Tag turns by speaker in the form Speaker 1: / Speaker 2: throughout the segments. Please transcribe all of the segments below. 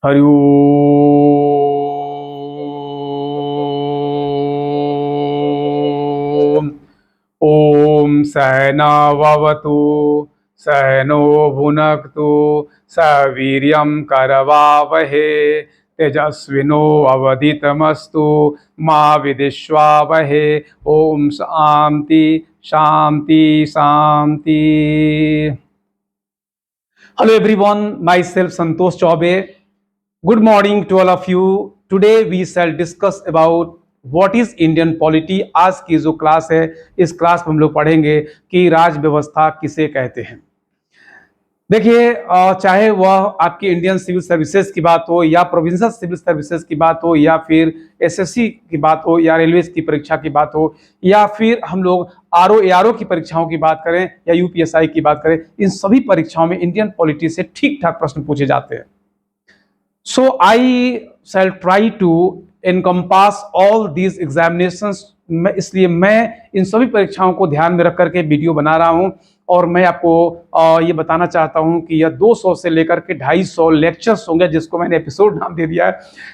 Speaker 1: हरि ओम। ओम सहनाववतु सहनो भुनक्तु सवीर्यं करवावहे तेजस्विनो अवधीतमस्तु मा विद्विषावहे। ओम शांति शांति शांति। Hello everyone, myself Santosh Chaube. Good morning to all of you. Today we shall discuss about what is Indian polity. आज की जो class है, इस क्लास में हम लोग पढ़ेंगे कि राज व्यवस्था किसे कहते हैं। देखिए, चाहे वह आपकी इंडियन सिविल सर्विसेज की बात हो या प्रोविंशियल सिविल सर्विसेज की बात हो या फिर एसएससी की बात हो या रेलवेज की परीक्षा की बात हो या फिर हम लोग आरओ एआरओ की परीक्षाओं की बात करें या यूपीएसआई की बात करें, इन सभी परीक्षाओं में इंडियन पॉलिटी से ठीक ठाक प्रश्न पूछे जाते हैं। So I shall try to encompass all these examinations। इसलिए मैं इन सभी परीक्षाओं को ध्यान में रख करके वीडियो बना रहा हूं और मैं आपको ये बताना चाहता हूं कि यह 200 से लेकर के 250 लेक्चर्स होंगे, जिसको मैंने एपिसोड नाम दे दिया है।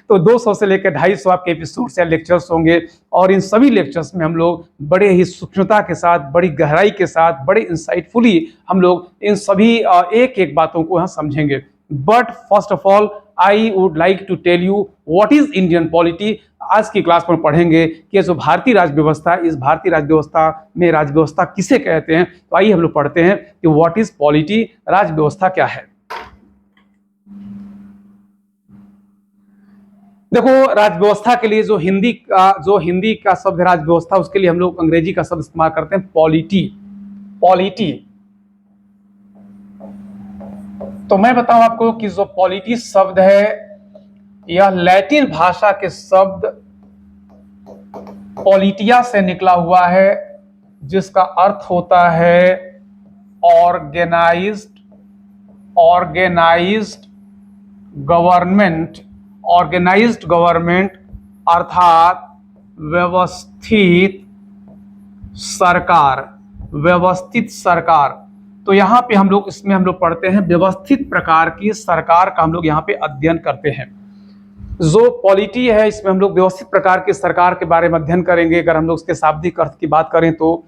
Speaker 1: तो 200 से लेकर 250 आपके एपिसोड्स या लेक्चर्स होंगे और इन सभी लेक्चर्स में हम लोग बड़े ही सूक्ष्मता के साथ, बड़ी गहराई के साथ, बड़े इंसाइटफुली हम लोग इन सभी एक एक बातों को यहाँ समझेंगे। But first of all I would like to tell you what is Indian polity. आज की क्लास में पढ़ेंगे कि जो भारतीय राज व्यवस्था, इस भारतीय राज व्यवस्था में राज व्यवस्था किसे कहते हैं। तो आइए हम लोग पढ़ते हैं कि व्हाट इज पॉलिटी, राज व्यवस्था क्या है। देखो, राज व्यवस्था के लिए जो हिंदी का शब्द है राज व्यवस्था, उसके लिए हम लोग अंग्रेजी का शब्द इस्तेमाल करते हैं पॉलिटी। पॉलिटी तो मैं बताऊं आपको कि जो पॉलिटी शब्द है यह लैटिन भाषा के शब्द पॉलिटिया से निकला हुआ है, जिसका अर्थ होता है ऑर्गेनाइज्ड गवर्नमेंट, अर्थात व्यवस्थित सरकार। तो यहाँ पे हम लोग पढ़ते हैं व्यवस्थित प्रकार की सरकार का हम लोग यहाँ पे अध्ययन करते हैं। जो पॉलिटी है इसमें हम लोग व्यवस्थित प्रकार की सरकार के बारे में अध्ययन करेंगे। अगर हम लोग उसके शाब्दिक अर्थ की बात करें तो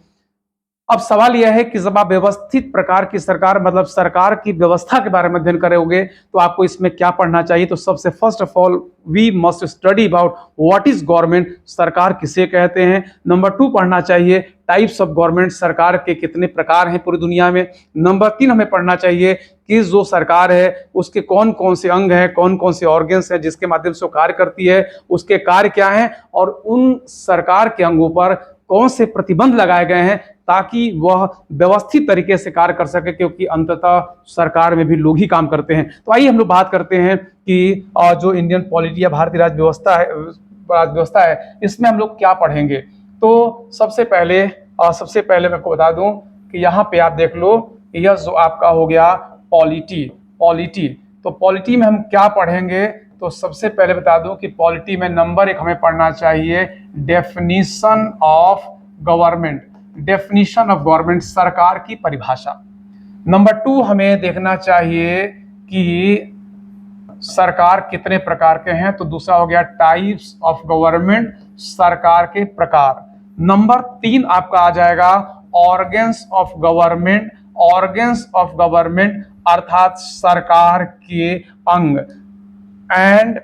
Speaker 1: अब सवाल यह है कि जब आप व्यवस्थित प्रकार की सरकार मतलब सरकार की व्यवस्था के बारे में अध्ययन करोगे तो आपको इसमें क्या पढ़ना चाहिए। तो सबसे first of all we must study about what is government, सरकार किसे कहते हैं। नंबर 2 पढ़ना चाहिए टाइप्स ऑफ गवर्नमेंट, सरकार के कितने प्रकार हैं पूरी दुनिया में। नंबर 3 हमें पढ़ना चाहिए कि जो सरकार है उसके कौन कौन से अंग हैं, कौन कौन से ऑर्गन्स हैं जिसके माध्यम से वो कार्य करती है, उसके कार्य क्या हैं और उन सरकार के अंगों पर कौन से प्रतिबंध लगाए गए हैं ताकि वह व्यवस्थित तरीके से कार्य कर सके, क्योंकि अंततः सरकार में भी लोग ही काम करते हैं। तो आइए हम लोग बात करते हैं कि जो इंडियन पॉलिटी या भारतीय राज व्यवस्था है इसमें हम लोग क्या पढ़ेंगे। तो सबसे पहले मैं आपको बता दूं कि यहाँ पे आप देख लो, यह जो आपका हो गया पॉलिटी। तो पॉलिटी में हम क्या पढ़ेंगे। तो सबसे पहले बता दूं कि पॉलिटी में नंबर 1 हमें पढ़ना चाहिए डेफिनेशन ऑफ गवर्नमेंट, सरकार की परिभाषा। नंबर 2 हमें देखना चाहिए कि सरकार कितने प्रकार के हैं। तो दूसरा हो गया टाइप्स ऑफ गवर्नमेंट, सरकार के प्रकार। नंबर 3 आपका आ जाएगा ऑर्गन्स ऑफ गवर्नमेंट अर्थात सरकार के अंग एंड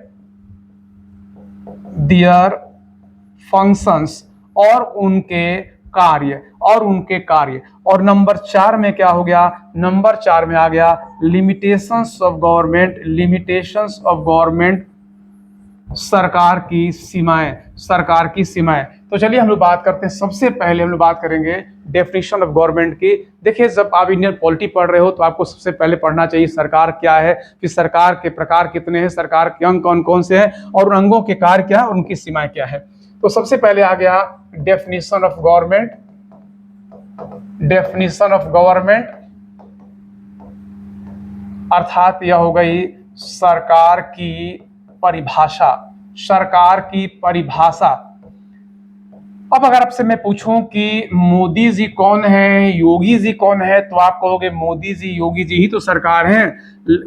Speaker 1: देयर फंक्शंस और उनके कार्य। और नंबर 4 में क्या हो गया, नंबर 4 में आ गया लिमिटेशंस ऑफ गवर्नमेंट, सरकार की सीमाएं। तो चलिए हम लोग बात करते हैं। सबसे पहले हम लोग बात करेंगे डेफिनेशन ऑफ गवर्नमेंट की। देखिए, जब आप इंडियन पॉलिटी पढ़ रहे हो तो आपको सबसे पहले पढ़ना चाहिए सरकार क्या है, फिर सरकार के प्रकार कितने हैं, सरकार के अंग कौन कौन से हैं और उन अंगों के कार्य क्या है और उनकी सीमाएं क्या है। तो सबसे पहले आ गया डेफिनेशन ऑफ गवर्नमेंट अर्थात यह हो गई सरकार की परिभाषा। अब अगर आपसे मैं पूछूं कि मोदी जी कौन है, योगी जी कौन है, तो आप कहोगे मोदी जी योगी जी ही तो सरकार हैं।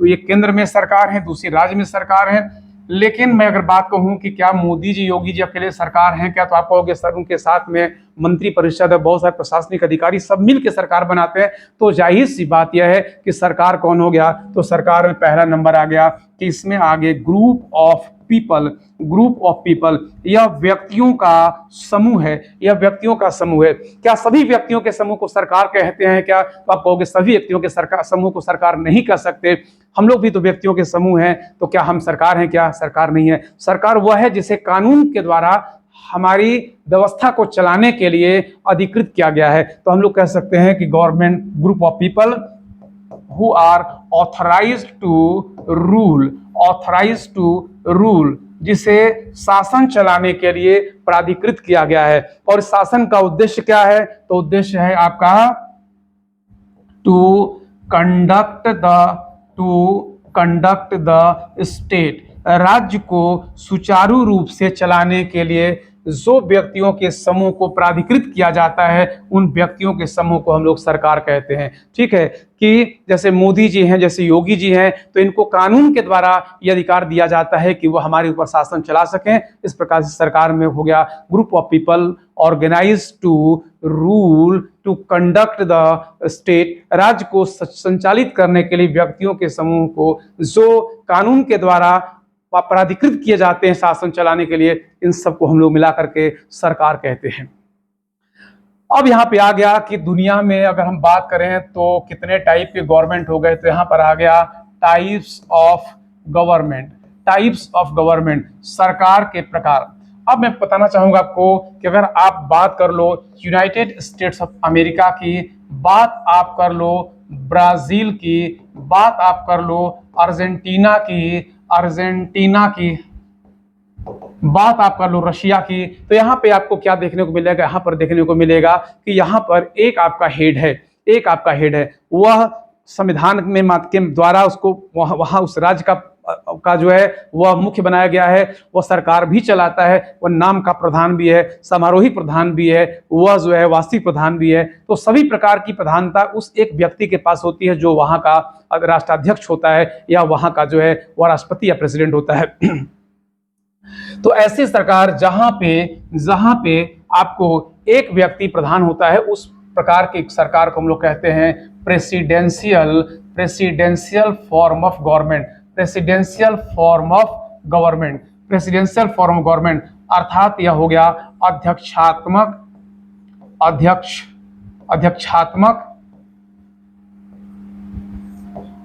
Speaker 1: ये केंद्र में सरकार है, दूसरी राज्य में सरकार है। लेकिन मैं अगर बात कहूं कि क्या मोदी जी योगी जी अकेले सरकार हैं क्या, तो आप कहोगे सर उनके साथ में मंत्री परिषद है, बहुत सारे प्रशासनिक अधिकारी सब मिलकर सरकार बनाते हैं। तो जाहिर सी बात यह है कि सरकार कौन हो गया, तो सरकार में पहला नंबर आ गया कि इसमें आगे group of people. Group of people, यह व्यक्तियों का समूह है, यह व्यक्तियों का समूह है। क्या सभी व्यक्तियों के समूह को सरकार कहते हैं क्या, तो आप कहोगे सभी व्यक्तियों के सरकार समूह को सरकार नहीं कह सकते, हम लोग भी तो व्यक्तियों के समूह हैं। तो क्या हम सरकार हैं क्या, सरकार नहीं है। सरकार वह है जिसे कानून के द्वारा हमारी व्यवस्था को चलाने के लिए अधिकृत किया गया है। तो हम लोग कह सकते हैं कि government group of people who are authorized to rule, authorized to rule, जिसे शासन चलाने के लिए प्राधिकृत किया गया है। और शासन का उद्देश्य क्या है, तो उद्देश्य है आपका टू कंडक्ट द स्टेट, राज्य को सुचारू रूप से चलाने के लिए जो व्यक्तियों के समूह को प्राधिकृत किया जाता है, उन व्यक्तियों के समूह को हम लोग सरकार कहते हैं। ठीक है, कि जैसे मोदी जी हैं, जैसे योगी जी हैं, तो इनको कानून के द्वारा यह अधिकार दिया जाता है कि वो हमारे ऊपर शासन चला सकें। इस प्रकार से सरकार में हो गया group of people organize to rule, to conduct the state, राज्य को संचालित करने के लिए व्यक्तियों के समूह को जो कानून के द्वारा प्राधिकृत किए जाते हैं शासन चलाने के लिए, इन सबको हम लोग मिला करके सरकार कहते हैं। अब यहाँ पे आ गया कि दुनिया में अगर हम बात करें तो कितने टाइप के गवर्नमेंट हो गए, तो यहाँ पर आ गया types of government. Types of government, सरकार के प्रकार। अब मैं बताना चाहूंगा आपको कि अगर आप बात कर लो यूनाइटेड स्टेट्स ऑफ अमेरिका की, बात आप कर लो ब्राजील की, बात आप कर लो अर्जेंटीना की, बात आप कर लो रशिया की, तो यहाँ पे आपको क्या देखने को मिलेगा, यहाँ पर देखने को मिलेगा कि यहाँ पर एक आपका हेड है, एक आपका हेड है, वह संविधान में के द्वारा उसको वहाँ उस राज्य का जो है वह मुख्य बनाया गया है। वह सरकार भी चलाता है, वह नाम का प्रधान भी है, समारोही प्रधान भी है, वह जो है वास्तविक प्रधान भी है। तो सभी प्रकार की प्रधानता उस एक व्यक्ति के पास होती है जो वहाँ का राष्ट्राध्यक्ष होता है, या वहाँ का जो है वह राष्ट्रपति या प्रेसिडेंट होता है। तो ऐसी सरकार जहां पे आपको एक व्यक्ति प्रधान होता है, उस प्रकार की सरकार को हम लोग कहते हैं presidential form of government. Presidential form of government अर्थात यह हो गया अध्यक्षात्मक,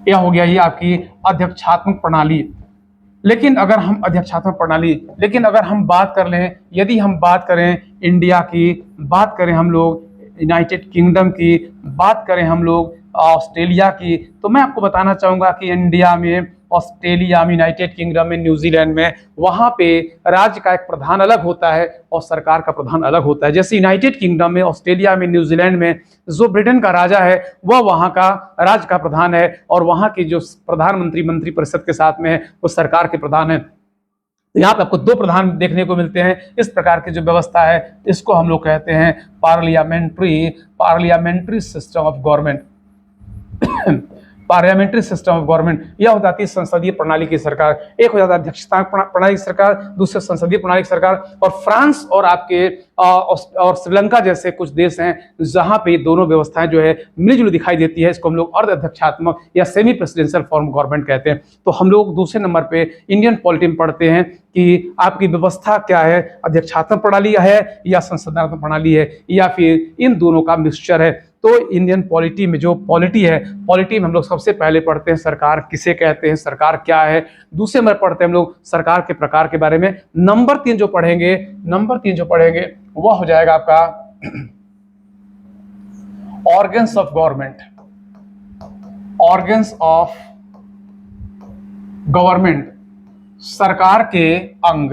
Speaker 1: यह हो गया ये आपकी अध्यक्षात्मक प्रणाली। लेकिन अगर हम बात कर लें, यदि हम बात करें इंडिया की, बात करें हम लोग यूनाइटेड किंगडम की, बात करें हम लोग ऑस्ट्रेलिया की, तो मैं आपको बताना चाहूंगा कि इंडिया में, ऑस्ट्रेलिया में, यूनाइटेड किंगडम में, न्यूजीलैंड में, वहां पे राज्य का एक प्रधान अलग होता है और सरकार का प्रधान अलग होता है। जैसे यूनाइटेड किंगडम में, ऑस्ट्रेलिया में, न्यूजीलैंड में जो ब्रिटेन का राजा है वह वहां का राज्य का प्रधान है, और वहां की जो प्रधानमंत्री मंत्रिपरिषद के साथ में है वो सरकार के प्रधान है। तो यहाँ पे आपको दो प्रधान देखने को मिलते हैं। इस प्रकार की जो व्यवस्था है इसको हम लोग कहते हैं parliamentary system of government. Parliamentary system of government, यह हो जाती है संसदीय प्रणाली की सरकार। एक हो जाता है अध्यक्षता प्रणाली की सरकार, दूसरे संसदीय प्रणाली की सरकार। और फ्रांस और आपके और श्रीलंका जैसे कुछ देश हैं जहां पे दोनों व्यवस्थाएं जो है मिलजुली दिखाई देती है, इसको हम लोग अर्ध अध्यक्षात्मक या सेमी प्रेसिडेंशियल फॉर्म गवर्नमेंट कहते हैं। तो हम लोग दूसरे नंबर पे इंडियन पॉलिटी में पढ़ते हैं कि आपकी व्यवस्था क्या है, अध्यक्षात्मक प्रणाली है या संसदीय प्रणाली है, या फिर इन दोनों का मिक्सचर है। तो इंडियन पॉलिटी में जो पॉलिटी में हम लोग सबसे पहले पढ़ते हैं सरकार किसे कहते हैं, सरकार क्या है। दूसरे नंबर पढ़ते हैं हम लोग सरकार के प्रकार के बारे में। नंबर तीन जो पढ़ेंगे वह हो जाएगा आपका ऑर्गन्स ऑफ गवर्नमेंट, सरकार के अंग,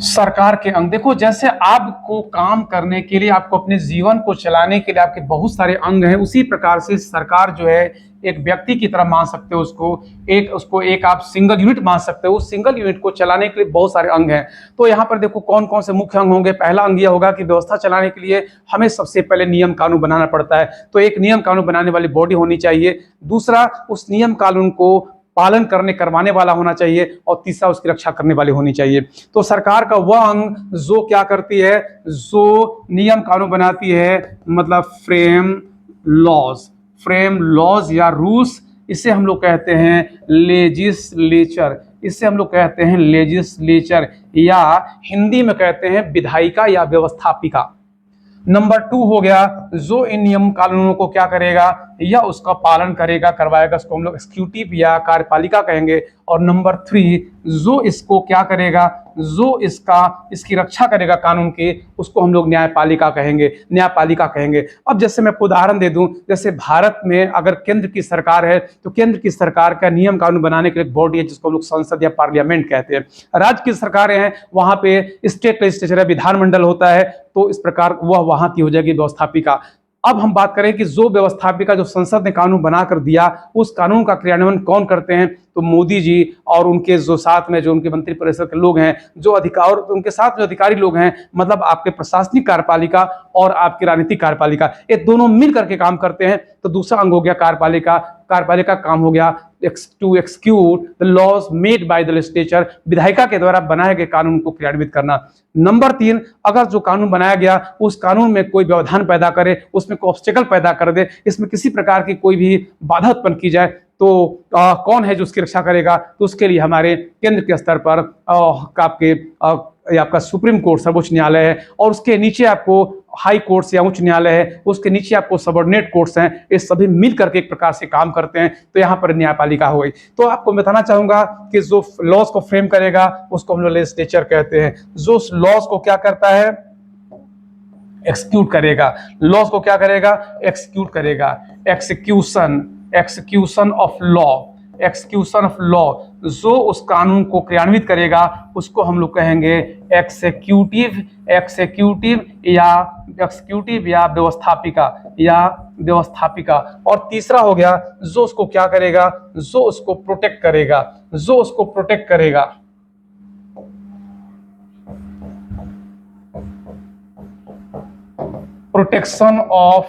Speaker 1: सरकार के अंग, देखो जैसे आपको काम करने के लिए, आपको अपने जीवन को चलाने के लिए आपके बहुत सारे अंग हैं, उसी प्रकार से सरकार जो है एक व्यक्ति की तरह मान सकते हो उसको एक आप सिंगल यूनिट मान सकते हो। उस सिंगल यूनिट को चलाने के लिए बहुत सारे अंग हैं। तो यहाँ पर देखो कौन कौन से मुख्य अंग होंगे। पहला अंग यह होगा कि व्यवस्था चलाने के लिए हमें सबसे पहले नियम कानून बनाना पड़ता है, तो एक नियम कानून बनाने वाली बॉडी होनी चाहिए। दूसरा, उस नियम कानून को पालन करवाने वाला होना चाहिए, और तीसरा उसकी रक्षा करने वाली होनी चाहिए। तो सरकार का वह अंग जो क्या करती है, जो नियम कानून बनाती है, मतलब फ्रेम लॉज या रूल्स, इसे हम लोग कहते हैं लेजिस्लेचर, इसे हम लोग कहते हैं लेजिस्लेचर, या हिंदी में कहते हैं विधायिका या व्यवस्थापिका। नंबर 2 हो गया, जो इन नियम कानूनों को क्या करेगा या उसका पालन करेगा, करवाएगा, उसको हम लोग एग्जीक्यूटिव या कार्यपालिका कहेंगे। और नंबर 3, जो इसको क्या करेगा, जो इसकी रक्षा करेगा कानून की, उसको हम लोग न्यायपालिका कहेंगे। अब जैसे मैं उदाहरण दे दूं, जैसे भारत में अगर केंद्र की सरकार है, तो केंद्र की सरकार का नियम कानून बनाने के लिए एक बॉडी है जिसको हम लोग संसद या पार्लियामेंट कहते हैं। राज्य की सरकारें हैं, वहां पे स्टेट लेजिस्लेचर है, विधानमंडल होता है, तो इस प्रकार वह वहां की हो जाएगी व्यवस्थापिका। अब हम बात करें कि जो व्यवस्थापिका, जो संसद ने कानून बनाकर दिया, उस कानून का क्रियान्वयन कौन करते हैं, तो मोदी जी और उनके जो साथ में जो उनके मंत्रिपरिषद के लोग हैं, जो अधिकार और उनके साथ जो अधिकारी लोग हैं, मतलब आपके प्रशासनिक कार्यपालिका और आपकी राजनीतिक कार्यपालिका, ये दोनों मिल करके काम करते हैं। तो दूसरा अंग हो गया कार्यपालिका का काम हो गया to execute the laws made by the legislature, विधायिका के द्वारा बनाए गए कानून को क्रियान्वित करना। नंबर 3, अगर जो कानून बनाया गया उस कानून में कोई व्यवधान पैदा करे, उसमें कोई ऑब्स्टेकल पैदा कर दे, इसमें किसी प्रकार की कोई भी बाधा उत्पन्न की जाए, तो कौन है जो उसकी रक्षा करेगा, तो उसके लिए हमारे केंद्र के स्तर पर आपका सुप्रीम कोर्ट, सर्वोच्च न्यायालय है, और उसके नीचे आपको हाई कोर्ट्स या उच्च न्यायालय है, उसके नीचे आपको सबऑर्डिनेट कोर्ट्स हैं, ये सभी मिल करके एक प्रकार से काम करते हैं। तो यहाँ पर न्यायपालिका हो गई। तो आपको बताना चाहूंगा कि जो लॉज को फ्रेम करेगा उसको हम लोग लेजिस्लेचर कहते हैं, जो लॉज को क्या करता है, एक्सिक्यूट करेगा, लॉज को क्या करेगा, एक्सिक्यूट करेगा। एक्सिक्यूशन ऑफ लॉ, जो उस कानून को क्रियान्वित करेगा उसको हम लोग कहेंगे एक्सिक्यूटिव या व्यवस्थापिका। और तीसरा हो गया, जो उसको क्या करेगा, जो उसको प्रोटेक्ट करेगा। प्रोटेक्शन ऑफ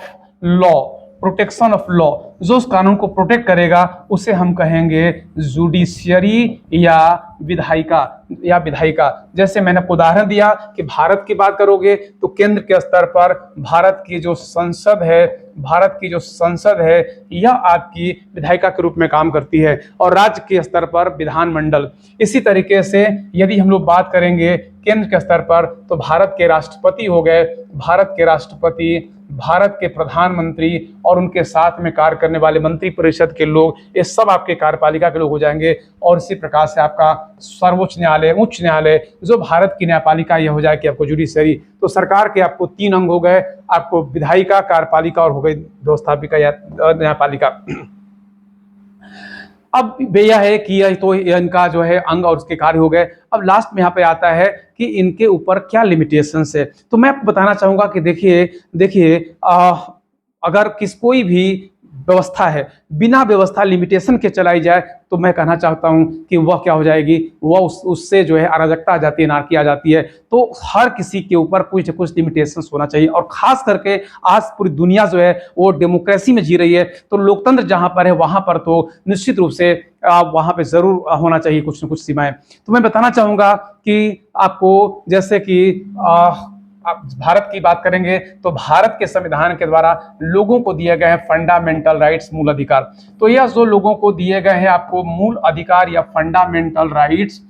Speaker 1: लॉ, जो उस कानून को प्रोटेक्ट करेगा उसे हम कहेंगे जुडिशियरी या विधायिका। जैसे मैंने उदाहरण दिया कि भारत की बात करोगे तो केंद्र के स्तर पर भारत की जो संसद है यह आपकी विधायिका के रूप में काम करती है, और राज्य के स्तर पर विधानमंडल। इसी तरीके से यदि हम लोग बात करेंगे केंद्र के स्तर पर, तो भारत के राष्ट्रपति हो गए, भारत के प्रधानमंत्री और उनके साथ में कार्य करने वाले मंत्रिपरिषद के लोग, ये सब आपके कार्यपालिका के लोग हो जाएंगे। और इसी प्रकार से आपका सर्वोच्च न्यायालय, उच्च न्यायालय, जो भारत की न्यायपालिका, यह हो जाए कि आपको जुडिशरी। तो सरकार के आपको 3 अंग हो गए, आपको विधायिका, कार्यपालिका और हो गई व्यवस्थापिका या न्यायपालिका। अब यह है कि इनका जो है अंग और उसके कार्य हो गए। अब लास्ट में यहाँ पे आता है कि इनके ऊपर क्या लिमिटेशंस है। तो मैं आपको बताना चाहूंगा कि देखिए अगर कोई भी व्यवस्था है, बिना व्यवस्था लिमिटेशन के चलाई जाए, तो मैं कहना चाहता हूं कि वह क्या हो जाएगी, वह उससे जो है अराजकता आ जाती है, अनार्की आ जाती है। तो हर किसी के ऊपर कुछ न कुछ लिमिटेशंस होना चाहिए, और खास करके आज पूरी दुनिया जो है वो डेमोक्रेसी में जी रही है। तो लोकतंत्र जहां पर है वहां पर तो निश्चित रूप से वहां पे जरूर होना चाहिए कुछ न कुछ सीमाएं। तो मैं बताना चाहूंगा कि आपको, जैसे कि आप भारत की बात करेंगे तो भारत के संविधान के द्वारा लोगों को दिए गए हैं फंडामेंटल राइट्स, मूल अधिकार। तो यह जो लोगों को दिए गए हैं आपको मूल अधिकार या फंडामेंटल राइट्स,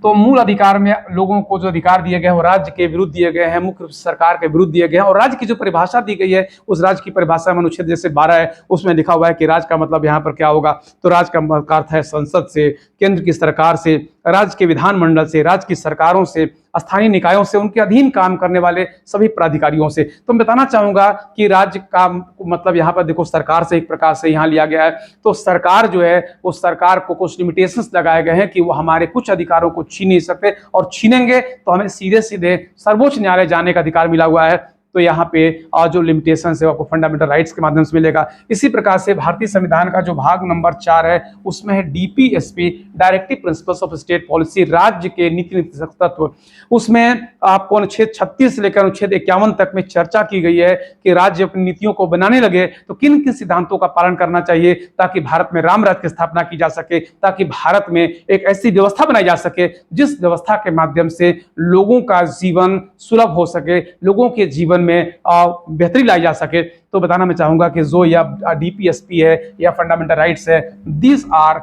Speaker 1: तो मूल अधिकार में लोगों को जो अधिकार दिए गए हैं वो राज्य के विरुद्ध दिए गए हैं, मुख्य रूप से सरकार के विरुद्ध दिए गए हैं। और राज्य की जो परिभाषा दी गई है, उस राज्य की परिभाषा में अनुच्छेद जैसे 12 है, उसमें लिखा हुआ है कि राज्य का मतलब यहाँ पर क्या होगा, तो राज्य का अर्थ है संसद से, केंद्र की सरकार से, राज्य के विधानमंडल से, राज्य की सरकारों से, स्थानीय निकायों से, उनके अधीन काम करने वाले सभी प्राधिकारियों से। तो मैं बताना चाहूंगा कि राज्य का मतलब यहाँ पर देखो सरकार से एक प्रकार से यहाँ लिया गया है। तो सरकार जो है वो सरकार को कुछ लिमिटेशंस लगाए गए हैं कि वो हमारे कुछ अधिकारों को छीन नहीं सकते, और छीनेंगे तो हमें सीधे सीधे सर्वोच्च न्यायालय जाने का अधिकार मिला हुआ है। तो यहाँ पे जो लिमिटेशन है आपको फंडामेंटल राइट्स के माध्यम से मिलेगा। इसी प्रकार से भारतीय संविधान का जो भाग नंबर 4 है उसमें है DPSP, directive principles of state policy, राज्य के नीति निर्देशक तत्व। उसमें आपको अनुच्छेद 36 से लेकर अनुच्छेद 51 तक में चर्चा की गई है कि राज्य अपनी नीतियों को बनाने लगे तो किन किन सिद्धांतों का पालन करना चाहिए ताकि भारत में राम राज्य की स्थापना की जा सके, ताकि भारत में एक ऐसी व्यवस्था बनाई जा सके जिस व्यवस्था के माध्यम से लोगों का जीवन सुलभ हो सके, लोगों के जीवन में बेहतरी लाई जा सके। तो बताना मैं चाहूंगा कि जो या डीपीएसपी है या फंडामेंटल राइट्स है, these are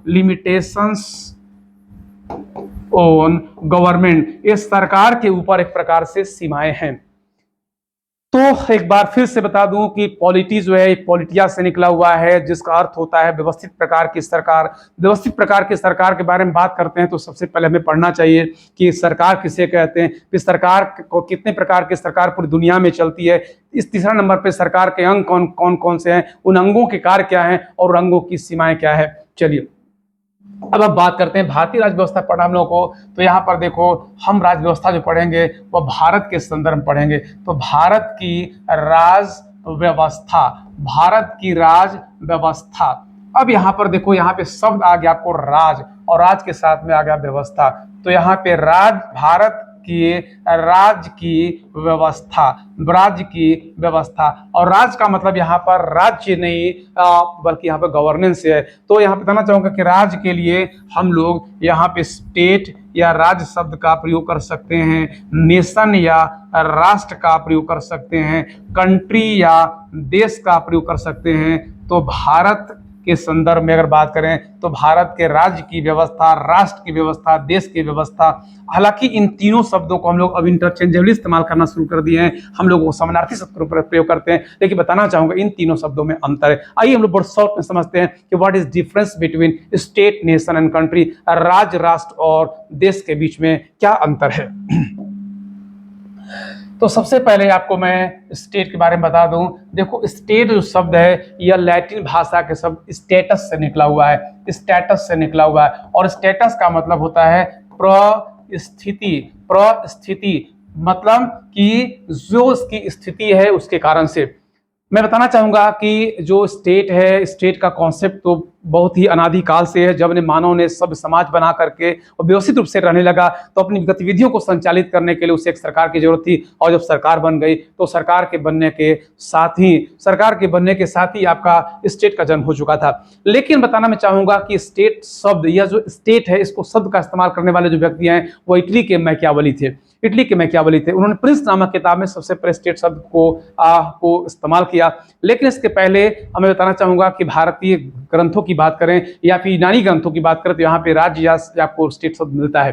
Speaker 1: limitations on government, ये सरकार के ऊपर एक प्रकार से सीमाएं हैं। तो एक बार फिर से बता दूं कि पॉलिटी जो है पॉलिटिया से निकला हुआ है, जिसका अर्थ होता है व्यवस्थित प्रकार की सरकार। व्यवस्थित प्रकार की सरकार के बारे में बात करते हैं तो सबसे पहले हमें पढ़ना चाहिए कि सरकार किसे कहते हैं, फिर सरकार को कितने प्रकार की सरकार पूरी दुनिया में चलती है। इस तीसरा नंबर पे सरकार के अंग कौन कौन से हैं, उन अंगों के कार्य क्या हैं और अंगों की सीमाएं क्या है। चलिए अब हम बात करते हैं भारतीय राज्य व्यवस्था पढ़ा हम लोगों को। तो यहाँ पर देखो हम राज्य व्यवस्था जो पढ़ेंगे वह भारत के संदर्भ में पढ़ेंगे। तो भारत की राज्य व्यवस्था, भारत की राज्य व्यवस्था। अब यहाँ पर देखो यहाँ पे शब्द आ गया आपको राज, और राज के साथ में आ गया व्यवस्था। तो यहाँ पे राज, भारत की राज्य की व्यवस्था, राज्य की व्यवस्था, और राज्य का मतलब यहाँ पर राज्य नहीं बल्कि यहाँ पर गवर्नेंस है। तो यहाँ पे बताना चाहूंगा कि राज्य के लिए हम लोग यहाँ पे स्टेट या राज्य शब्द का प्रयोग कर सकते हैं, नेशन या राष्ट्र का प्रयोग कर सकते हैं, कंट्री या देश का प्रयोग कर सकते हैं। तो भारत के संदर्भ में अगर बात करें तो भारत के राज्य की व्यवस्था, राष्ट्र की व्यवस्था, देश की व्यवस्था। हालांकि इन तीनों शब्दों को हम लोग अब इंटरचेंजेबली इस्तेमाल करना शुरू कर दिए हैं, हम लोग वो समानार्थी शब्द का प्रयोग करते हैं, लेकिन बताना चाहूंगा इन तीनों शब्दों में अंतर है। आइए हम लोग बहुत शॉर्ट में समझते हैं कि what is difference between state, nation and country. राज्य, राष्ट्र और देश के बीच में क्या अंतर है। तो सबसे पहले आपको मैं स्टेट के बारे में बता दूं। देखो स्टेट जो शब्द है यह लैटिन भाषा के शब्द स्टेटस से निकला हुआ है, स्टेटस से निकला हुआ है, और स्टेटस का मतलब होता है प्रस्थिति। प्रस्थिति मतलब कि जो उसकी स्थिति है उसके कारण से। मैं बताना चाहूंगा कि जो स्टेट है, स्टेट का कॉन्सेप्ट तो बहुत ही अनादिकाल से है। जब ने मानव ने सब समाज बना करके और व्यवस्थित रूप से रहने लगा तो अपनी गतिविधियों को संचालित करने के लिए उसे एक सरकार की जरूरत थी, और जब सरकार बन गई तो सरकार के बनने के साथ ही आपका स्टेट का जन्म हो चुका था। लेकिन बताना मैं चाहूंगा कि स्टेट शब्द या जो स्टेट है इसको शब्द का इस्तेमाल करने वाले जो व्यक्ति हैं वो इटली के मैकियावेली थे। उन्होंने प्रिंस नामक किताब में सबसे पहले स्टेट शब्द को इस्तेमाल किया। लेकिन इसके पहले हमें बताना चाहूंगा कि भारतीय ग्रंथों की बात करें या फिर यूनानी ग्रंथों की बात करें तो यहाँ पे राज्य या आपको स्टेट शब्द मिलता है।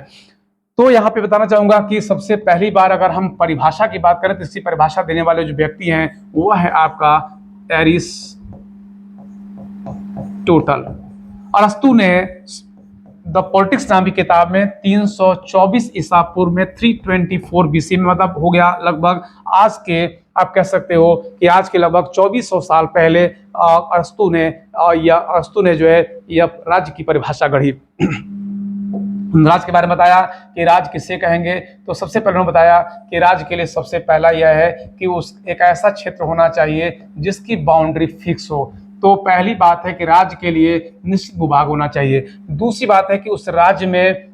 Speaker 1: तो यहाँ पे बताना चाहूंगा कि सबसे पहली बार अगर हम परिभाषा की बात करें तो इसकी परिभाषा देने वाले जो व्यक्ति हैं वो है आपका एरिस्टोटल। अरस्तु ने द पॉलिटिक्स नाम की किताब में 324 ईसा पूर्व में 324 बीसी में, मतलब हो गया लगभग आज के, आप कह सकते हो कि आज के लगभग 2400 साल पहले अरस्तु ने जो है यह राज्य की परिभाषा गढ़ी। राज्य के बारे में बताया कि राज्य किसे कहेंगे। तो सबसे पहले उन्होंने बताया कि राज्य के लिए सबसे पहला यह है कि उस एक ऐसा क्षेत्र होना चाहिए जिसकी बाउंड्री फिक्स हो। तो पहली बात है कि राज्य के लिए निश्चित भूभाग होना चाहिए। दूसरी बात है कि उस राज्य में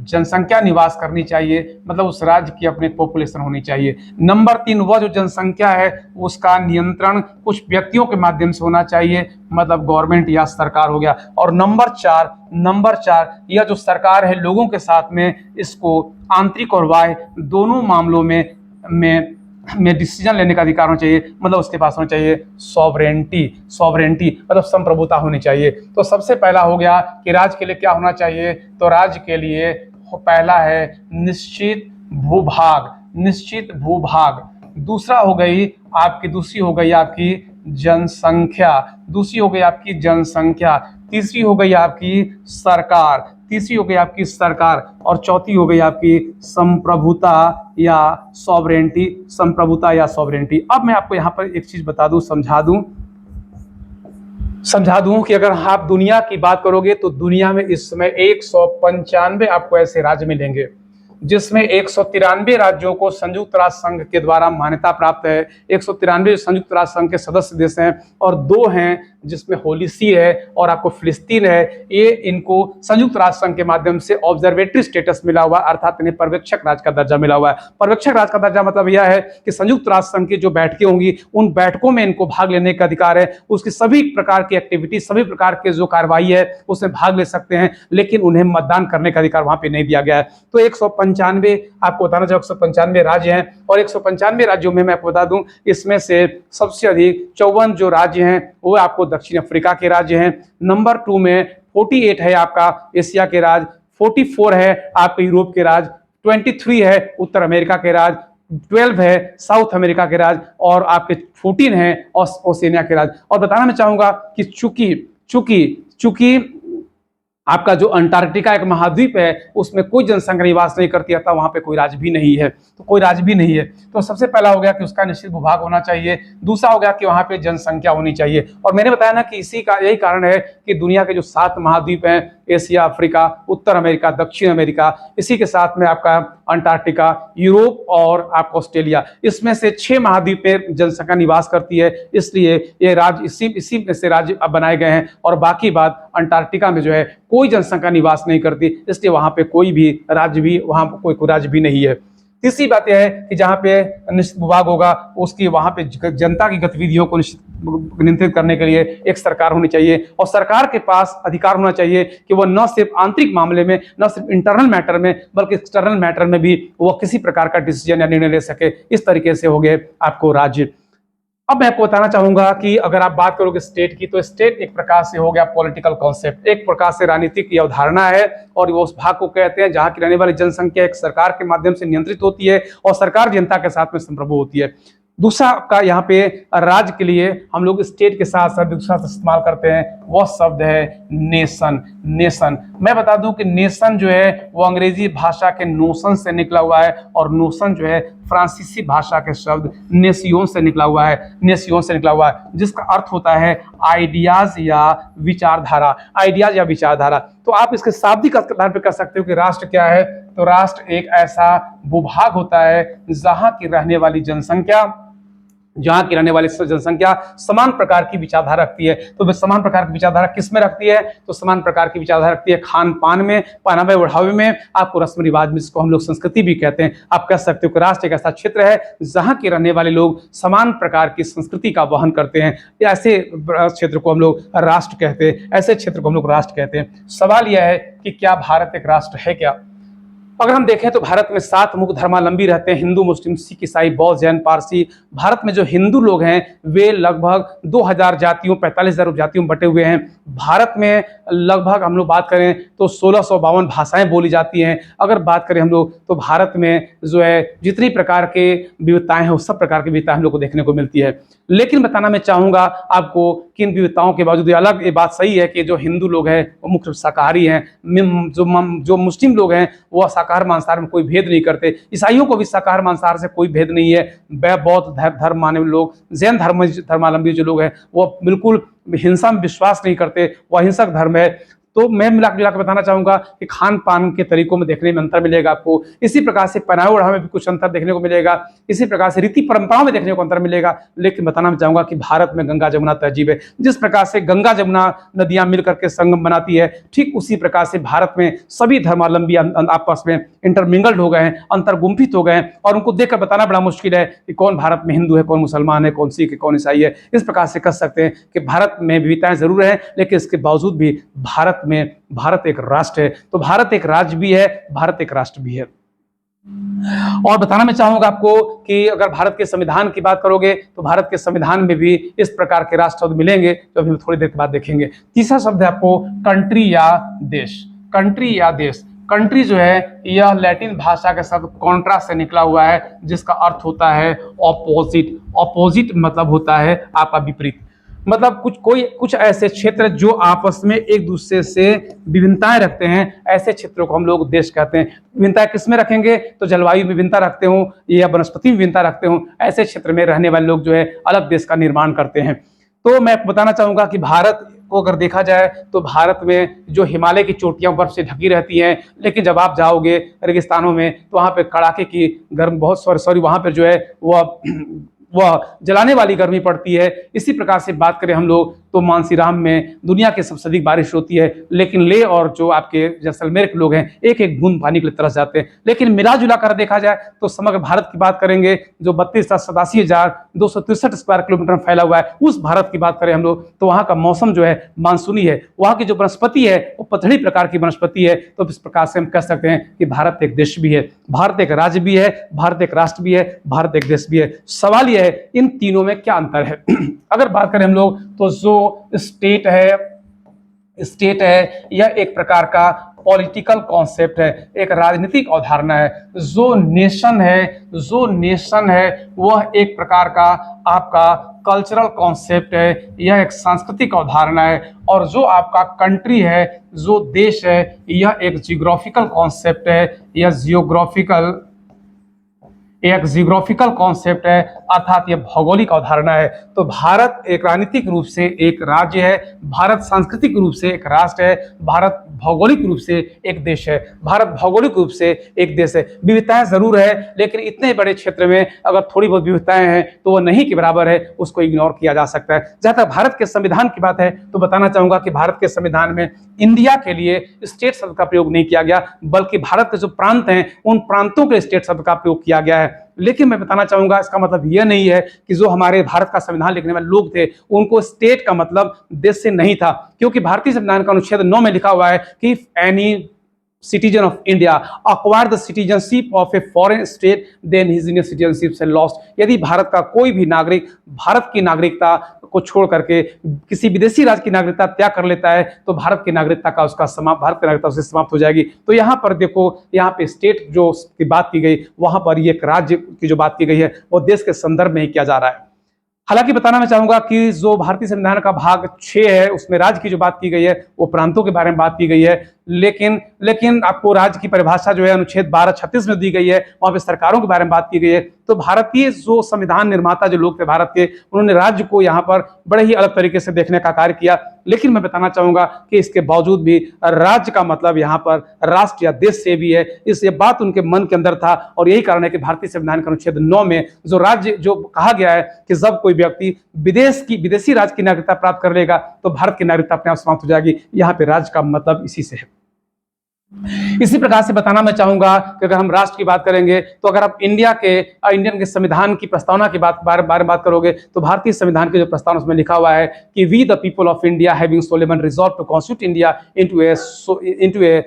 Speaker 1: जनसंख्या निवास करनी चाहिए, मतलब उस राज्य की अपनी पॉपुलेशन होनी चाहिए। नंबर 3, वह जो जनसंख्या है उसका नियंत्रण कुछ व्यक्तियों के माध्यम से होना चाहिए, मतलब गवर्नमेंट या सरकार हो गया। और नंबर चार यह जो सरकार है लोगों के साथ में इसको आंतरिक और बाह्य दोनों मामलों में डिसीजन लेने का अधिकार होना चाहिए, मतलब उसके पास होना चाहिए सॉवरेंटी मतलब संप्रभुता होनी चाहिए। तो सबसे पहला हो गया कि राज्य के लिए क्या होना चाहिए। तो राज्य के लिए पहला है निश्चित भूभाग। दूसरी हो गई आपकी जनसंख्या, दूसरी हो गई आपकी जनसंख्या, तीसरी हो गई आपकी सरकार, तीसरी हो गई आपकी सरकार, और चौथी हो गई आपकी संप्रभुता या सॉवरेंटी, संप्रभुता या सॉवरेंटी। अब मैं आपको यहाँ पर एक चीज बता दूं, समझा दूं कि अगर आप दुनिया की बात करोगे तो दुनिया में इस समय 195 आपको ऐसे राज्य मिलेंगे, जिसमें 193 राज्यों को संयुक्त राष्ट्र संघ के द्वारा मान्यता प्राप्त है। 193 संयुक्त राष्ट्र संघ के सदस्य देश हैं, और 2 हैं जिसमें होली सी है और आपको फिलिस्तीन है। ये इनको संयुक्त राष्ट्र संघ के माध्यम से ऑब्जर्वेटरी स्टेटस मिला हुआ, अर्थात इन्हें पर्यवेक्षक राज्य का दर्जा मिला हुआ है। पर्यवेक्षक राज्य का दर्जा मतलब यह है कि संयुक्त राष्ट्र संघ की जो बैठकें होंगी उन बैठकों में इनको भाग लेने का अधिकार है, उसकी सभी प्रकार की एक्टिविटी, सभी प्रकार के जो कार्रवाई है उसमें भाग ले सकते हैं, लेकिन उन्हें मतदान करने का अधिकार वहां पर नहीं दिया गया है। तो 195 आपको बताना चाहिए, 195 राज्य हैं, और 195 राज्यों में मैं आपको बता दूं इसमें से सबसे अधिक 54 जो राज्य हैं वो आपको दक्षिण अफ्रीका के राज्य हैं। नंबर 2 में 48 है आपका एशिया के राज्य, 44 है आपके यूरोप के राज्य, 23 है उत्तर अमेरिका के राज्य, 12 है साउथ अमेरिका के राज्य, और आपके 14 है ओशिनिया के राज्य। और बताना मैं चाहूंगा कि चूंकि आपका जो अंटार्कटिका एक महाद्वीप है उसमें कोई जनसंख्या निवास नहीं करती, अतः वहां पे कोई राज्य भी नहीं है, तो कोई राज्य भी नहीं है। तो सबसे पहला हो गया कि उसका निश्चित भूभाग होना चाहिए, दूसरा हो गया कि वहां पे जनसंख्या होनी चाहिए। और मैंने बताया ना कि इसी का यही कारण है कि दुनिया के जो 7 महाद्वीप हैं, एशिया, अफ्रीका, उत्तर अमेरिका, दक्षिण अमेरिका, इसी के साथ में आपका अंटार्कटिका, यूरोप और आपका ऑस्ट्रेलिया, इसमें से 6 महाद्वीप में जनसंख्या निवास करती है, इसलिए ये राज्य इसी में से राज्य अब बनाए गए हैं। और बाकी बात अंटार्कटिका में जो है कोई जनसंख्या निवास नहीं करती, इसलिए वहां पे कोई भी राज्य भी वहां कोई राज्य भी नहीं है। तीसरी बात यह है कि जहां पे निश्चित विभाग होगा उसकी वहां पे जनता की गतिविधियों को नियंत्रित करने के लिए एक सरकार होनी चाहिए, और सरकार के पास अधिकार होना चाहिए कि वह न सिर्फ आंतरिक मामले में, न सिर्फ इंटरनल मैटर में, बल्कि एक्सटर्नल मैटर में भी वह किसी प्रकार का डिसीजन या निर्णय ले सके। इस तरीके से हो गए आपको राज्य। अब मैं आपको बताना चाहूंगा कि अगर आप बात करोगे स्टेट की, तो स्टेट एक प्रकार से हो गया पॉलिटिकल कॉन्सेप्ट, एक प्रकार से राजनीतिक अवधारणा है, और वो उस भाग को कहते हैं जहां की रहने वाली जनसंख्या एक सरकार के माध्यम से नियंत्रित होती है और सरकार जनता के साथ में संप्रभु होती है। दूसरा का यहाँ पे राज्य के लिए हम लोग स्टेट के साथ साथ दूसरा इस्तेमाल करते हैं, वह शब्द है नेशन। नेशन मैं बता दूं कि नेशन जो है वो अंग्रेजी भाषा के नोशन से निकला हुआ है, और नोशन जो है फ्रांसीसी भाषा के शब्द नेसियोन से निकला हुआ है, नेसियोन से निकला हुआ है, जिसका अर्थ होता है आइडियाज या विचारधारा, आइडियाज या विचारधारा। तो आप इसके शाब्दिक आधार पर कर सकते हो कि राष्ट्र क्या है, तो राष्ट्र एक ऐसा भूभाग होता है जहां की रहने वाली जनसंख्या समान प्रकार की विचारधारा रखती है। तो समान प्रकार की विचारधारा किस में रखती है, तो समान प्रकार की विचारधारा रखती है खान पान में, पहनावे ओढ़ावे में, आपको रस्म रिवाज में, जिसको हम लोग संस्कृति भी कहते हैं। आप कह सकते हो कि राष्ट्र एक ऐसा क्षेत्र है जहां के रहने वाले लोग समान प्रकार की संस्कृति का वहन करते हैं। ऐसे क्षेत्र को हम लोग राष्ट्र कहते हैं, ऐसे क्षेत्र को हम लोग राष्ट्र कहते हैं। सवाल यह है कि क्या भारत एक राष्ट्र है क्या? अगर हम देखें तो भारत में 7 मुख्य धर्मावलंबी रहते हैं, हिंदू, मुस्लिम, सिख, ईसाई, बौद्ध, जैन, पारसी। भारत में जो हिंदू लोग हैं वे लगभग 2000 जातियों, 45,000 उपजातियों में बटे हुए हैं। भारत में लगभग हम लोग बात करें तो 1652 भाषाएं बोली जाती हैं। अगर बात करें हम लोग तो भारत में जो है जितनी प्रकार के विविधताएं हैं उस सब प्रकार की विविधताएं हम लोग को देखने को मिलती है। लेकिन बताना मैं चाहूंगा आपको कि इन विविधताओं के बावजूद ये बात सही है कि जो हिंदू लोग हैं वो मुख्य शाकाहारी हैं, जो मुस्लिम लोग हैं वो शाकाहार मांसाहार में कोई भेद नहीं करते, ईसाइयों को भी शाकाहार मांसाहार से कोई भेद नहीं है। बौद्ध धर्म माने लोग, जैन धर्मावलंबी जो लोग हैं वो बिल्कुल हिंसा में विश्वास नहीं करते, वो अहिंसक धर्म है। तो मैं मिला के बताना चाहूंगा कि खान पान के तरीकों में देखने में अंतर मिलेगा आपको, इसी प्रकार से पहनावे ओढ़ावे में भी कुछ अंतर देखने को मिलेगा, इसी प्रकार से रीति परंपराओं में देखने को अंतर मिलेगा। लेकिन बताना मैं चाहूंगा कि भारत में गंगा जमुना तहजीब है। जिस प्रकार से गंगा जमुना नदियां मिल करके संगम बनाती है, ठीक उसी प्रकार से भारत में सभी धर्मावलंबी आपस में इंटरमिंगल्ड हो गए हैं, अंतर्गुम्फित हो गए हैं, और उनको देखकर बताना बड़ा मुश्किल है कि कौन भारत में हिंदू है, कौन मुसलमान है, कौन सिख है, कौन ईसाई है। इस प्रकार से कह सकते हैं कि भारत में विविधताएं जरूर है, लेकिन इसके बावजूद भी भारत एक राष्ट्र है। तो भारत एक राज्य भी है, भारत एक राष्ट्र भी है। और बताना मैं चाहूंगा आपको कि अगर भारत के संविधान की बात करोगे तो भारत के संविधान में भी इस प्रकार के राष्ट्र शब्द मिलेंगे, जो अभी थोड़ी देर के बाद देखेंगे। तीसरा शब्द है आपको कंट्री या देश। कंट्री या देश कंट्री जो है यह लैटिन भाषा के शब्द कॉन्ट्रा से निकला हुआ है, जिसका अर्थ होता है ऑपोजिट। ऑपोजिट मतलब होता है आपका विपरीत। मतलब कुछ ऐसे क्षेत्र जो आपस में एक दूसरे से विभिन्नताएं रखते हैं, ऐसे क्षेत्रों को हम लोग देश कहते हैं। विभिन्नताएं किसमें रखेंगे? तो जलवायु में विभिन्नता रखते हो या वनस्पति में विभिन्नता रखते हो, ऐसे क्षेत्र में रहने वाले लोग जो है अलग देश का निर्माण करते हैं। तो मैं बताना चाहूंगा कि भारत को अगर देखा जाए तो भारत में जो हिमालय की चोटियां बर्फ से ढकी रहती हैं, लेकिन जब आप जाओगे रेगिस्तानों में तो वहां पे कड़ाके की गर्म बहुत सॉरी वहां पर जो है वह जलाने वाली गर्मी पड़ती है। इसी प्रकार से बात करें हम लोग तो मानसीराम में दुनिया की सबसे अधिक बारिश होती है, लेकिन लेह और जो आपके जैसलमेर के लोग हैं एक एक बूंद पानी के लिए तरस जाते हैं। लेकिन मिला जुला कर देखा जाए तो समग्र भारत की बात करेंगे जो 32,87,263 स्क्वायर किलोमीटर में फैला हुआ है, उस भारत की बात करें हम लोग तो वहाँ का मौसम जो है मानसूनी है। वहाँ की जो वनस्पति है वो पथड़ी प्रकार की वनस्पति है। तो इस प्रकार से हम कह सकते हैं कि भारत एक देश भी है, भारत एक राज्य भी है, भारत एक राष्ट्र भी है, भारत एक देश भी है। सवाल यह है इन तीनों में क्या अंतर है? अगर बात करें हम लोग तो जो स्टेट है यह एक प्रकार का पॉलिटिकल कॉन्सेप्ट है, एक राजनीतिक अवधारणा है। जो नेशन है वह एक प्रकार का आपका कल्चरल कॉन्सेप्ट है, यह एक सांस्कृतिक अवधारणा है। और जो आपका कंट्री है, जो देश है, यह एक जियोग्राफिकल कॉन्सेप्ट है, यह एक जियोग्राफिकल कॉन्सेप्ट है, अर्थात यह भौगोलिक अवधारणा है। तो भारत एक राजनीतिक रूप से एक राज्य है, भारत सांस्कृतिक रूप से एक राष्ट्र है, भारत भौगोलिक रूप से एक देश है, भारत भौगोलिक रूप से एक देश है। विविधताएं जरूर है, लेकिन इतने बड़े क्षेत्र में अगर थोड़ी बहुत विविधताएं हैं तो वह नहीं के बराबर है, उसको इग्नोर किया जा सकता है। जहां तक भारत के संविधान की बात है तो बताना चाहूंगा कि भारत के संविधान में इंडिया के लिए स्टेट शब्द का प्रयोग नहीं किया गया, बल्कि भारत के जो प्रांत हैं उन प्रांतों के स्टेट शब्द का प्रयोग किया गया है। लेकिन मैं बताना चाहूंगा इसका मतलब यह नहीं है कि जो हमारे भारत का संविधान लिखने वाले लोग थे उनको स्टेट का मतलब देश से नहीं था, क्योंकि भारतीय संविधान का अनुच्छेद 9 में लिखा हुआ है कि if any citizen of India acquire the citizenship of a foreign state then his Indian citizenship is lost। यदि भारत का कोई भी नागरिक भारत की नागरिकता को छोड़ करके किसी विदेशी राज्य की नागरिकता त्याग कर लेता है तो भारत की नागरिकता का भारत की नागरिकता उससे समाप्त हो जाएगी। तो यहाँ पर देखो, यहाँ पे स्टेट जो की बात की गई वहां पर ये एक राज्य की जो बात की गई है वो देश के संदर्भ में ही किया जा रहा है। हालांकि बताना मैं चाहूंगा कि जो भारतीय संविधान का भाग 6 है उसमें राज्य की जो बात की गई है वो प्रांतों के बारे में बात की गई है, लेकिन आपको राज्य की परिभाषा जो है अनुच्छेद 1236 में दी गई है, वहां पे सरकारों के बारे में बात की गई है। तो भारतीय जो संविधान निर्माता जो लोग थे भारत के, उन्होंने राज्य को यहाँ पर बड़े ही अलग तरीके से देखने का कार्य किया। लेकिन मैं बताना चाहूंगा कि इसके बावजूद भी राज्य का मतलब यहाँ पर राष्ट्र या देश से भी है, इस ये बात उनके मन के अंदर था। और यही कारण है कि भारतीय संविधान के अनुच्छेद 9 में जो राज्य जो कहा गया है कि जब कोई व्यक्ति विदेशी राज्य की नागरिकता प्राप्त कर लेगा तो भारत की नागरिकता अपने आप समाप्त हो जाएगी। यहाँ पे राज्य का मतलब इसी से है। इसी प्रकार से बताना मैं चाहूंगा कि अगर हम राष्ट्र की बात करेंगे तो अगर आप इंडियन के संविधान की प्रस्तावना की बारे में बात करोगे तो भारतीय संविधान के जो प्रस्तावना उसमें लिखा हुआ है कि we the people of India having solemn resolve to constitute India into a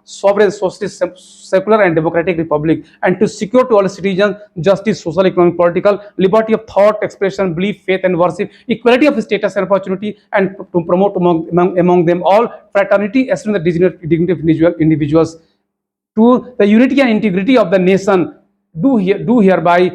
Speaker 1: sovereign socialist secular and democratic republic and to secure to all citizens justice, social, economic, political liberty of thought, expression, belief, faith and worship, equality of status and opportunity, and to promote among them all fraternity, assuming the dignity of individuals, to the unity and integrity of the nation, do hereby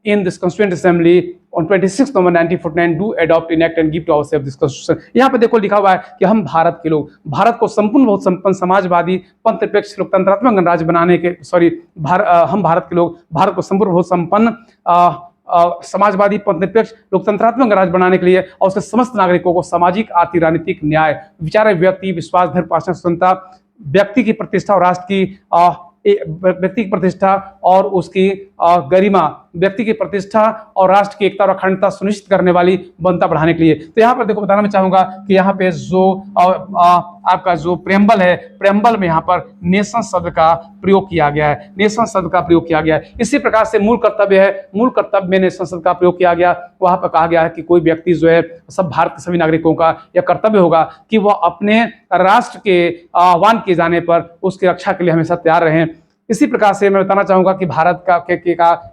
Speaker 1: in this constituent assembly on 26 November 1949 do adopt, enact and give to ourselves this constitution। यहाँ पे देखो लिखा हुआ है कि हम भारत के लोग भारत को संपूर्ण बहुत संपन्न समाजवादी पंथनिरपेक्ष लोकतंत्रात्मक गणराज्य बनाने के हम भारत के लोग भारत को संपूर्ण बहुत संपन्न समाजवादी पंथनिरपेक्ष लोकतंत्रात्मक गणराज्य बनाने के लिए और उसके समस्त नागरिकों को सामाजिक, आर्थिक, राजनीतिक न्याय, विचार, व्यक्ति, विश्वास, धर्म, उपासना, स्वतंत्रता, व्यक्ति की प्रतिष्ठा और राष्ट्र की व्यक्ति की प्रतिष्ठा और उसकी गरिमा, व्यक्ति की प्रतिष्ठा और राष्ट्र की एकता और अखंडता सुनिश्चित करने वाली बनता बढ़ाने के लिए। तो यहाँ पर देखो बताना मैं चाहूंगा कि यहाँ पे जो आपका जो प्रेम्बल है, प्रेम्बल में यहाँ पर नेशन शब्द का प्रयोग किया गया है, नेशन शब्द का प्रयोग किया गया है। इसी प्रकार से मूल कर्तव्य है, मूल कर्तव्य में नेशन शब्द का प्रयोग किया गया। वहां पर कहा गया है कि कोई व्यक्ति जो है सब भारत के सभी नागरिकों का यह कर्तव्य होगा कि वह अपने राष्ट्र के आह्वान किए जाने पर उसकी रक्षा के लिए हमेशा तैयार रहें। इसी प्रकार से मैं बताना चाहूंगा कि भारत का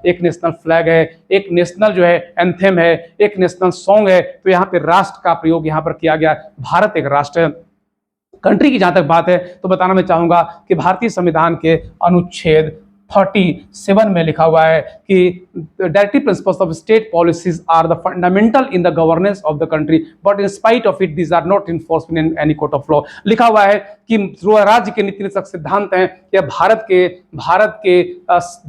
Speaker 1: एक नेशनल फ्लैग है, एक नेशनल जो है एंथेम है, एक नेशनल सॉन्ग है। तो यहाँ पे राष्ट्र का प्रयोग यहाँ पर किया गया। भारत एक राष्ट्र है। कंट्री की जहां तक बात है तो बताना मैं चाहूंगा कि भारतीय संविधान के अनुच्छेद 37 में लिखा हुआ है कि directive principles of state policies are the fundamental in the governance of the country but in spite of it these are not enforced in any court of law. लिखा हुआ है कि जो राज्य के नीति निदेशक सिद्धांत हैं यह भारत के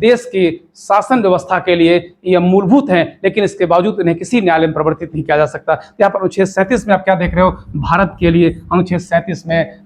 Speaker 1: देश की शासन व्यवस्था के लिए यह मूलभूत हैं, लेकिन इसके बावजूद इन्हें किसी न्यायालय में परिवर्तित नहीं किया जा सकता। यहाँ पर अनुच्छेद 37 में आप क्या देख रहे हो, भारत के लिए अनुच्छेद 37 में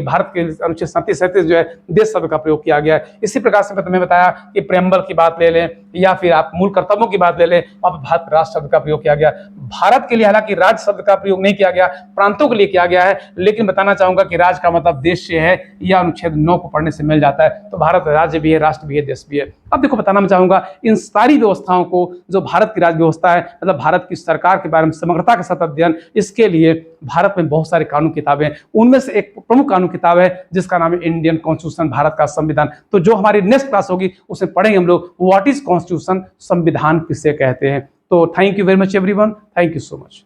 Speaker 1: भारत के अनुच्छेद 37 जो है देश शब्द का प्रयोग किया गया है। इसी प्रकार से मैं तुम्हें बताया कि प्रेम्बल की बात ले लें या फिर आप मूल कर्तव्यों की बात ले लें, वहां पर भारत राष्ट्र शब्द का प्रयोग किया गया। भारत के लिए हालांकि राज्य शब्द का प्रयोग नहीं किया गया, प्रांतों के लिए किया गया है, लेकिन बताना चाहूंगा कि राज्य का मतलब देश से है, यह अनुच्छेद 9 को पढ़ने से मिल जाता है। तो भारत राज्य भी है, राष्ट्र भी है, देश भी है। अब देखो बताना मैं चाहूंगा इन सारी व्यवस्थाओं को, जो भारत की राज्य व्यवस्था है मतलब भारत की सरकार के बारे में समग्रता के साथ अध्ययन, इसके लिए भारत में बहुत सारे कानून किताबें हैं। उनमें से एक प्रमुख कानून किताब है जिसका नाम है इंडियन कॉन्स्टिट्यूशन, भारत का संविधान। तो जो हमारी नेक्स्ट क्लास होगी उसमें पढ़ेंगे हम लोग व्हाट इज कॉन्स्टिट्यूशन, संविधान किसे कहते हैं। तो thank you very much everyone, thank you so much.